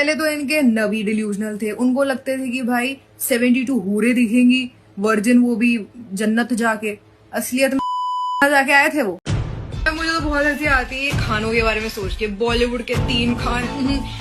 पहले तो इनके नबी डिल्यूजनल थे, उनको लगते थे कि भाई 72 हूरे दिखेंगी वर्जिन, वो भी जन्नत जाके। असलियत में जाके आए थे वो। मुझे तो बहुत हंसी आती है खानों के बारे में सोच के। बॉलीवुड के 3 खान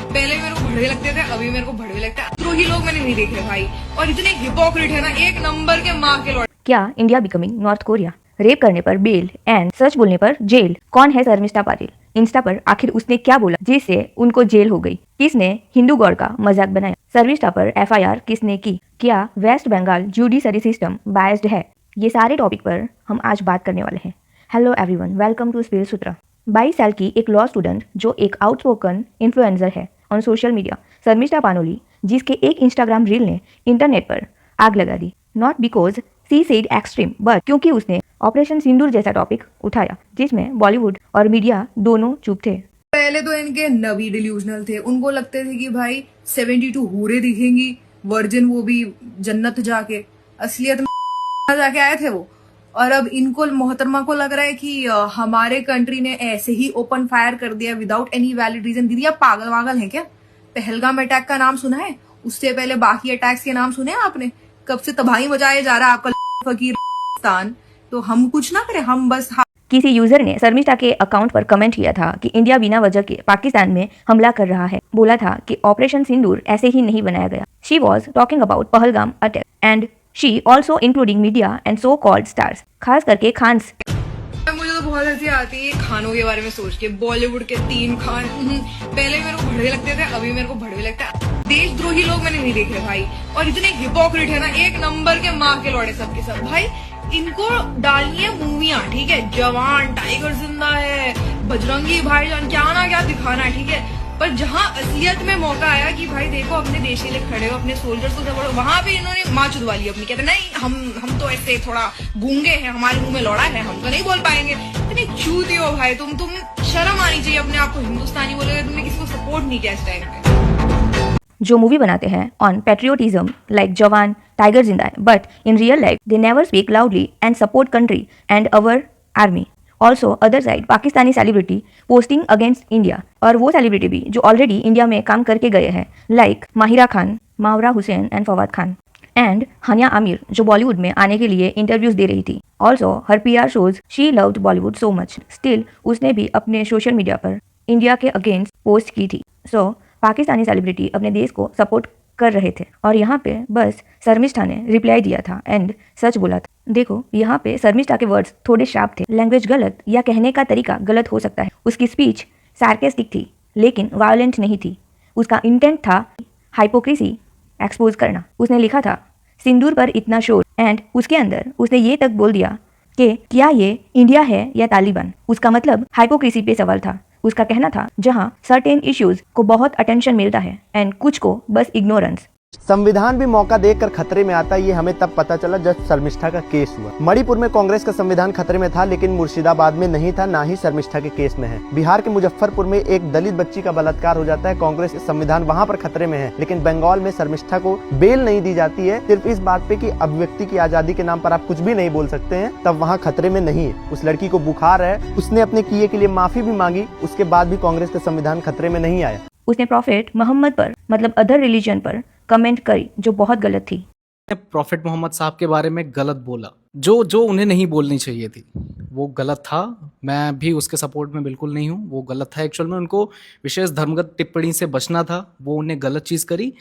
पहले मेरे को भड़वे लगते थे, अभी मेरे को भड़वे लगते हैं। तो ही लोग मैंने नहीं देखे भाई, और इतने हिपोक्रेट है ना, एक नंबर के माँ के लौट। क्या India becoming north Korea? Rape करने पर बेल एंड सच बोलने पर जेल। कौन है शर्मिष्ठा पाटिल? इंस्टा पर आखिर उसने क्या बोला जिससे उनको जेल हो गई? किसने हिंदू गॉड का मजाक बनाया? शर्मिष्ठा पर एफआईआर किसने की? क्या West Bengal judiciary system biased है? ये सारे टॉपिक पर हम आज बात करने वाले हैं। Hello everyone, welcome to spirit Sutra. 22 साल की एक लॉ स्टूडेंट जो एक आउटस्पोकन इन्फ्लुएंसर है on social media, Sharmishtha Panoli, जिसके एक इंस्टाग्राम रील ने इंटरनेट पर आग लगा दी। Not because she said extreme, but क्योंकि उसने ऑपरेशन सिंदूर जैसा टॉपिक उठाया जिसमें बॉलीवुड और मीडिया दोनों चुप थे। पहले तो इनके नबी डिल्यूजनल थे, उनको लगते थे कि भाई 72 हूरे दिखेंगी वर्जिन, वो भी जन्नत जाके। असलियत में जाके आए थे वो। और अब इनको मोहतरमा को लग रहा है कि हमारे कंट्री ने ऐसे ही ओपन फायर कर दिया विदाउट एनी वैलिड रीजन। दीदी आप पागल वागल हैं क्या? पहलगाम अटैक का नाम सुना है? उससे पहले बाकी अटैक्स के नाम सुने हैं आपने? कब से तबाही मचाया जा रहा है आपका फकीर। तो हम कुछ ना करें, हम बस किसी यूजर ने शर्मिष्ठा के अकाउंट पर कमेंट किया था कि इंडिया बिना वजह के पाकिस्तान में हमला कर रहा है। बोला था कि ऑपरेशन सिंदूर ऐसे ही नहीं बनाया गया। She was talking about Pahalgam attack and she also including media and so called stars, खास करके खान्स। मुझे तो बहुत हंसी आती है खानों के बारे में सोच के। बॉलीवुड के 3 खान पहले मेरे को भड़वे लगते थे, अभी मेरे को भड़वे लगते हैं। देशद्रोही लोग मैंने नहीं देखे भाई, और इतने हिपोक्रेट है ना, एक नंबर के माँ के लौड़े सबके सब। भाई इनको डालनी है मूवियां, ठीक है, जवान, टाइगर जिंदा है, बजरंगी भाईजान, क्या ना क्या दिखाना है, ठीक है। पर जहाँ असलियत में मौका आया कि भाई देखो अपने देश के लिए खड़े हो, अपने सोल्जर्स को सपोर्ट, वहां पे इन्होंने माँ चुदवा ली अपनी। कहते नहीं हम तो ऐसे थोड़ा गूंगे हैं, हमारे मुंह में लौड़ा है, हम तो नहीं बोल पाएंगे। इतनी चूती हो भाई तुम शर्म आनी चाहिए अपने आप को हिंदुस्तानी बोलोगे। तुमने किसी को सपोर्ट नहीं किया इस टाइम पे। जो मूवी बनाते हैं ऑन पेट्रियोटिज्म लाइक जवान, टाइगर जिंदा है, but in real life they never speak loudly and support country and our army. Also other side Pakistani celebrity posting against India, और वो सेलिब्रिटी भी जो ऑलरेडी इंडिया में काम करके गए हैं, like Mahira Khan, Mawra Hussain and Fawad Khan and Hania Aamir, जो बॉलीवुड में आने के लिए इंटरव्यूज दे रही थी। Also her PR shows she loved Bollywood so much, still उसने भी अपने सोशल मीडिया पर इंडिया के अगेंस्ट पोस्ट की थी। सो पाकिस्तानी सेलिब्रिटी अपने देश को सपोर्ट कर रहे थे, और यहाँ पे बस शर्मिष्ठा ने रिप्लाई दिया था एंड सच बोला था। देखो यहाँ पे शर्मिष्ठा के वर्ड्स थोड़े शार्प थे, लैंग्वेज गलत या कहने का तरीका गलत हो सकता है। उसकी स्पीच सार्केस्टिक थी लेकिन वायलेंट नहीं थी। उसका इंटेंट था हाइपोक्रेसी एक्सपोज करना। उसने लिखा था सिंदूर पर इतना शोर, एंड उसके अंदर उसने ये तक बोल दिया कि क्या ये इंडिया है या तालिबान। उसका मतलब हाइपोक्रेसी पे सवाल था। उसका कहना था जहां सर्टेन इश्यूज को बहुत अटेंशन मिलता है एंड कुछ को बस इग्नोरेंस। संविधान भी मौका देखकर खतरे में आता है, ये हमें तब पता चला जब शर्मिष्ठा का केस हुआ। मणिपुर में कांग्रेस का संविधान खतरे में था, लेकिन मुर्शिदाबाद में नहीं था, ना ही शर्मिष्ठा के केस में है। बिहार के मुजफ्फरपुर में एक दलित बच्ची का बलात्कार हो जाता है, कांग्रेस संविधान वहां पर खतरे में है, लेकिन बंगाल में शर्मिष्ठा को बेल नहीं दी जाती है, सिर्फ इस बात पे कि अभिव्यक्ति की आजादी के नाम पर आप कुछ भी नहीं बोल सकते हैं, तब वहाँ खतरे में नहीं है। उस लड़की को बुखार है, उसने अपने किए के लिए माफी भी मांगी, उसके बाद भी कांग्रेस का संविधान खतरे में नहीं आया। उसने प्रॉफिट मोहम्मद पर, मतलब अदर रिलीजन पर कमेंट करी जो बहुत गलत थी। प्रॉफिट मोहम्मद साहब के बारे में गलत बोला, जो उन्हें नहीं बोलनी चाहिए थी, वो गलत था। मैं भी उसके सपोर्ट में बिल्कुल नहीं हूँ, वो गलत था। एक्चुअल में उनको विशेष धर्मगत टिप्पणी से बचना था, वो उन्हें गलत चीज करी।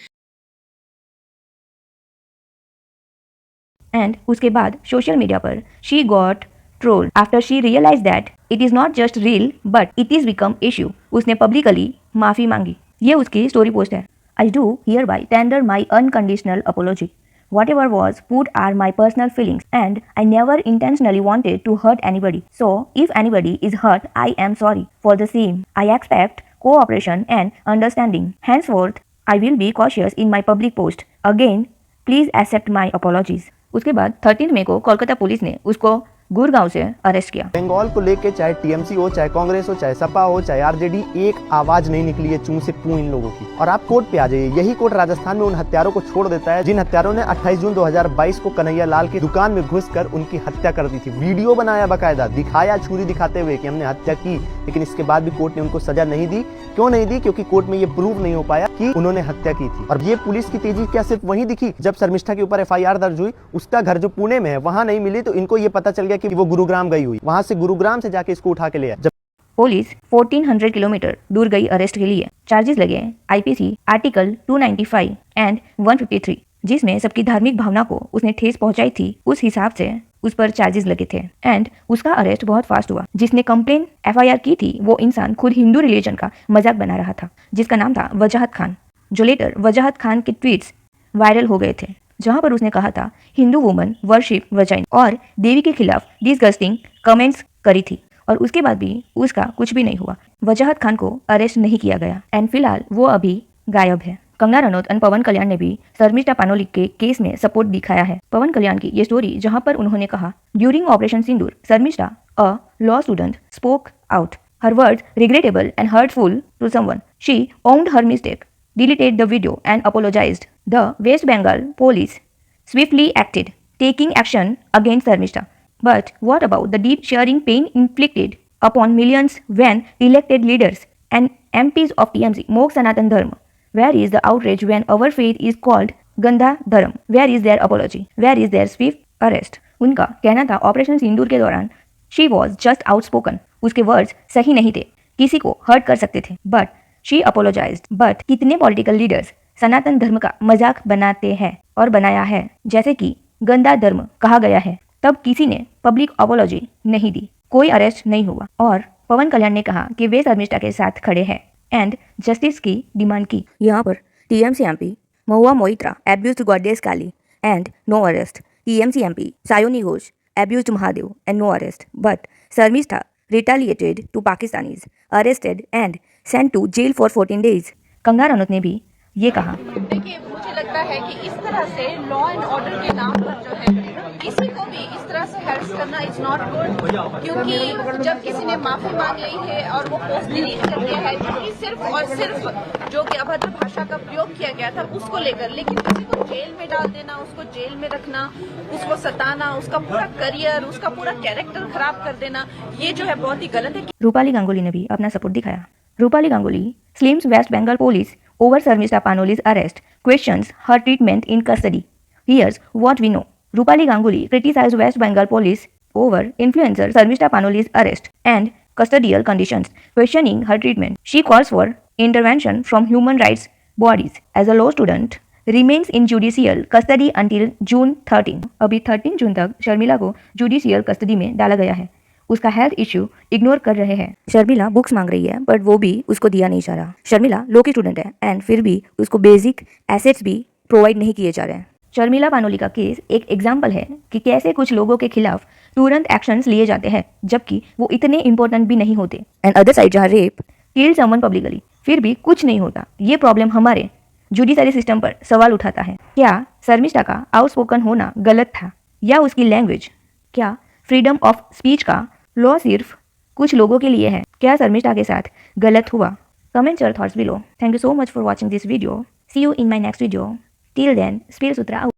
एंड उसके बाद सोशल मीडिया पर she got trolled after she realise that it is not just reel but it is become issue. उसने पब्लिकली माफी मांगी। ये उसकी स्टोरी पोस्ट है। I do hereby tender my unconditional apology. Whatever was put are my personal feelings and I never intentionally wanted to hurt anybody. So if anybody is hurt, I am sorry for the same. I expect cooperation and understanding. Henceforth, I will be cautious in my public post. Again, please accept my apologies. उसके बाद 13 मई को Kolkata police ने उसको गुड़गांव से arrest किया। बंगाल को लेके चाहे टीएमसी हो, चाहे कांग्रेस हो, चाहे सपा हो, चाहे आरजेडी, एक आवाज नहीं निकली है चूं से पू इन लोगों की। और आप कोर्ट पे आ जाइए, यही कोर्ट राजस्थान में उन हत्यारों को छोड़ देता है जिन हत्यारों ने 28 जून 2022 को कन्हैया लाल की दुकान में घुसकर उनकी हत्या कर दी थी। वीडियो बनाया, बकायदा दिखाया छुरी दिखाते हुए कि हमने हत्या की, लेकिन इसके बाद भी कोर्ट ने उनको सजा नहीं दी। क्यों नहीं दी? क्योंकि कोर्ट में ये प्रूव नहीं हो पाया कि उन्होंने हत्या की थी। और ये पुलिस की तेजी क्या सिर्फ वहीं दिखी जब शर्मिष्ठा के ऊपर एफआईआर दर्ज हुई? उसका घर जो पुणे में है वहां नहीं मिली, तो इनको ये पता चल गया कि वो गुरुग्राम गई हुई, वहां से गुरुग्राम से जाके इसको उठा के ले आए। जब पुलिस 1400 किलोमीटर दूर गई अरेस्ट के लिए। चार्जेस लगे आईपीसी आर्टिकल 295 एंड 153, जिसमें सबकी धार्मिक भावना को उसने ठेस पहुंचाई थी, उस हिसाब से उस पर चार्जेस लगे थे। एंड उसका अरेस्ट बहुत फास्ट हुआ। जिसने कंप्लेन एफआईआर की थी वो इंसान खुद हिंदू रिलीजन का मजाक बना रहा था, जिसका नाम था वजाहत खान, जो लेटर वजाहत खान के ट्वीट्स वायरल हो गए थे, जहां पर उसने कहा था हिंदू वुमन वर्शिप वजाइन और देवी के खिलाफ डिसगस्टिंग कमेंट्स करी थी। और उसके बाद भी उसका कुछ भी नहीं हुआ। वजाहत खान को अरेस्ट नहीं किया गया एंड फिलहाल वो अभी गायब है। कंगना रनौत और पवन कल्याण ने भी शर्मिष्ठा पानोली के केस में सपोर्ट दिखाया है। पवन कल्याण की ये स्टोरी जहां पर उन्होंने कहा, during Operation Sindoor Sharmishta a law student spoke out, her words regrettable and hurtful to someone, she owned her mistake, deleted the video and apologized. The West Bengal police swiftly acted, taking action against Sharmishta. But what about the deep sharing pain inflicted upon millions when elected leaders and MPs of TMC mock Sanatan Dharma? Where is the outrage when our faith is called Gandha Dharam? Where is their apology? Where is their swift arrest? उनका कहना था operation सिंदूर के दौरान she was just outspoken. उसके words सही नहीं थे, किसी को हर्ट कर सकते थे, बट शी अपोलोजाइज्ड। बट कितने पॉलिटिकल लीडर्स सनातन धर्म का मजाक बनाते हैं और बनाया है, जैसे कि गंदा धर्म कहा गया है, तब किसी ने पब्लिक अपोलॉजी नहीं दी, कोई अरेस्ट नहीं हुआ। और पवन कल्याण ने कहा कि वे शर्मिष्ठा के साथ खड़े हैं एंड जस्टिस की डिमांड की। यहाँ पर TMC MP Mahua Moitra abused goddess Kali and no arrest, TMC MP Saayoni Ghosh abused Mahadev and no arrest, but Sharmishtha retaliated to Pakistanis, arrested and sent to jail for 14 days. Kangana Ranaut ने भी ये कहा, देखिए मुझे लगता है कि इस तरह से लॉ एंड ऑर्डर के नाम पर जो है किसी को भी इस तरह से हैरेस करना इज नॉट गुड, क्योंकि जब किसी ने माफी मांग ली है और वो पोस्ट डिलीट कर दिया है, क्योंकि सिर्फ और सिर्फ जो कि अभद्र भाषा का प्रयोग किया गया था उसको लेकर, लेकिन किसी को जेल में डाल देना, उसको जेल में रखना, उसको सताना, उसका पूरा करियर, उसका पूरा कैरेक्टर खराब कर देना, ये जो है बहुत ही गलत है। रूपाली गांगुली ने भी अपना सपोर्ट दिखाया। Rupali Ganguly slams West Bengal police over Sharmishta Panoli's arrest, questions her treatment in custody. Here's what we know. Rupali Ganguly criticized West Bengal police over influencer Sharmishta Panoli's arrest and custodial conditions, questioning her treatment. She calls for intervention from human rights bodies as a law student remains in judicial custody until June 13. अभी 13 जून तक शर्मिला को judicial custody में डाला गया है। उसका health issue ignore कर रहे हैं। शर्मिला बुक्स मांग रही है बट वो भी उसको दिया नहीं जा रहा। शर्मिला लॉ की स्टूडेंट है एंड फिर भी उसको बेसिक एसेट्स भी प्रोवाइड नहीं किए जा रहे हैं। शर्मिला पानोली का केस एक एग्जाम्पल है कि कैसे कुछ लोगों के खिलाफ तुरंत एक्शंस लिए जाते हैं जबकि वो इतने इंपॉर्टेंट भी नहीं होते। एंड अदर साइड जहाँ रेप किल समवन पब्लिकली फिर भी कुछ नहीं होता। ये प्रॉब्लम हमारे जुडिशरी सिस्टम पर सवाल उठाता है। क्या शर्मिष्ठा का आउटस्पोकन होना गलत था या उसकी लैंग्वेज? क्या फ्रीडम ऑफ स्पीच का लॉ सिर्फ कुछ लोगों के लिए है? क्या शर्मिष्ठा के साथ गलत हुआ? Comment your thoughts below. Thank you so much for watching this video. See you in my next video. Till then spill Sutra out.